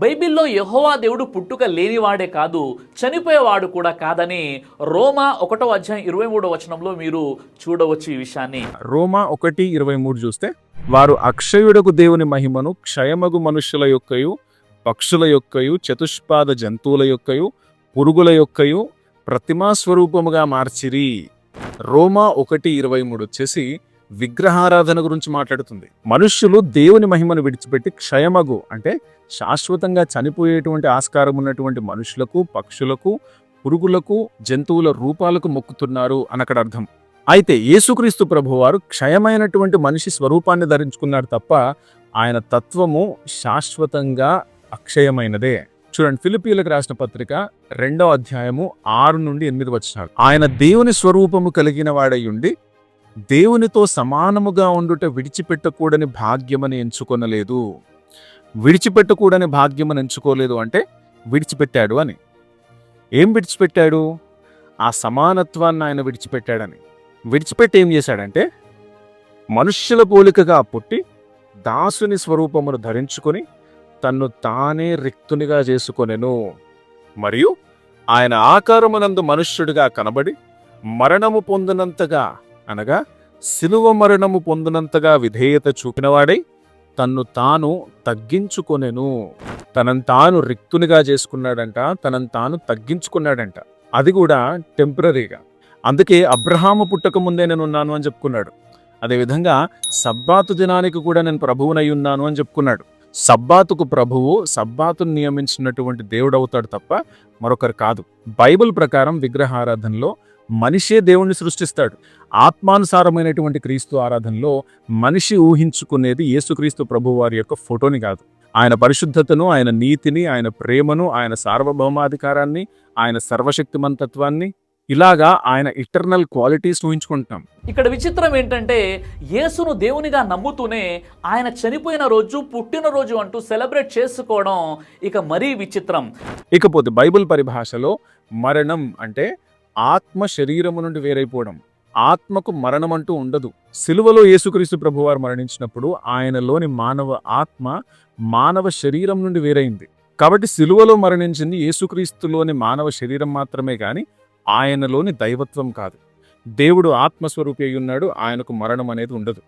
బైబిల్లో యెహోవా దేవుడు పుట్టుక లేనివాడే కాదు, చనిపోయేవాడు కూడా కాదని రోమా 1:23 మీరు చూడవచ్చు ఈ విషయాన్ని. రోమా 1:23 చూస్తే, వారు అక్షయుడకు దేవుని మహిమను క్షయమగు మనుష్యుల యొక్కయు పక్షుల యొక్కయు చతుష్పాద జంతువుల యొక్కయు పురుగుల యొక్కయు ప్రతిమా స్వరూపముగా మార్చిరి. రోమా 1:23 వచ్చేసి విగ్రహారాధన గురించి మాట్లాడుతుంది. మనుష్యులు దేవుని మహిమను విడిచిపెట్టి క్షయమగు అంటే శాశ్వతంగా చనిపోయేటువంటి ఆస్కారం ఉన్నటువంటి మనుషులకు పక్షులకు పురుగులకు జంతువుల రూపాలకు మొక్కుతున్నారు అని అక్కడ అర్థం. అయితే యేసుక్రీస్తు ప్రభువారు క్షయమైనటువంటి మనిషి స్వరూపాన్ని ధరించుకున్నాడు తప్ప ఆయన తత్వము శాశ్వతంగా అక్షయమైనదే. చూడండి, ఫిలిప్పీయులకు రాసిన పత్రిక 2వ అధ్యాయము 6-8 వచనాలు. ఆయన దేవుని స్వరూపము కలిగిన వాడయుండి దేవునితో సమానముగా ఉండుట విడిచిపెట్టకూడని భాగ్యమని ఎంచుకొనలేదు. విడిచిపెట్టకూడని భాగ్యమని ఎంచుకోలేదు అంటే విడిచిపెట్టాడు అని. ఏం విడిచిపెట్టాడు? ఆ సమానత్వాన్ని ఆయన విడిచిపెట్టాడని. విడిచిపెట్టి ఏం చేశాడంటే మనుష్యుల పోలికగా పుట్టి దాసుని స్వరూపమును ధరించుకొని తన్ను తానే రిక్తునిగా చేసుకొనెను. మరియు ఆయన ఆకారమునందు మనుష్యుడిగా కనబడి మరణము పొందినంతగా అనగా శిలువ మరణము పొందినంతగా విధేయత చూపినవాడై తన్ను తాను తగ్గించుకొనెను. తనను తాను రిక్తునిగా చేసుకున్నాడంట, తనను తాను తగ్గించుకున్నాడంట. అది కూడా టెంపరీగా. అందుకే అబ్రహాము పుట్టక ముందే నేను ఉన్నాను అని చెప్పుకున్నాడు. అదేవిధంగా సబ్బాతు దినానికి కూడా నేను ప్రభువునై ఉన్నాను అని చెప్పుకున్నాడు. సబ్బాతుకు ప్రభువు, సబ్బాతును నియమించినటువంటి దేవుడు అవుతాడు తప్ప మరొకరు కాదు. బైబిల్ ప్రకారం విగ్రహారాధనలో మనిషే దేవుణ్ణి సృష్టిస్తాడు. ఆత్మానుసారమైనటువంటి క్రీస్తు ఆరాధనలో మనిషి ఊహించుకునేది యేసుక్రీస్తు ప్రభు వారి యొక్క ఫోటోని కాదు. ఆయన పరిశుద్ధతను, ఆయన నీతిని, ఆయన ప్రేమను, ఆయన సార్వభౌమాధికారాన్ని, ఆయన సర్వశక్తిమంతత్వాన్ని, ఇలాగా ఆయన ఇటర్నల్ క్వాలిటీస్ ఊహించుకుంటాం. ఇక్కడ విచిత్రం ఏంటంటే యేసును దేవునిగా నమ్ముతూనే ఆయన చనిపోయిన రోజు పుట్టినరోజు అంటూ సెలబ్రేట్ చేసుకోవడం ఇక మరీ విచిత్రం. ఇకపోతే బైబిల్ పరిభాషలో మరణం అంటే ఆత్మ శరీరము నుండి వేరైపోవడం. ఆత్మకు మరణం అంటూ ఉండదు. సిలువలో యేసుక్రీస్తు ప్రభువారు మరణించినప్పుడు ఆయనలోని మానవ ఆత్మ మానవ శరీరం నుండి వేరైంది. కాబట్టి సిలువలో మరణించింది యేసుక్రీస్తులోని మానవ శరీరం మాత్రమే గాని ఆయనలోని దైవత్వం కాదు. దేవుడు ఆత్మస్వరూపి అయి ఉన్నాడు. ఆయనకు మరణం అనేది ఉండదు.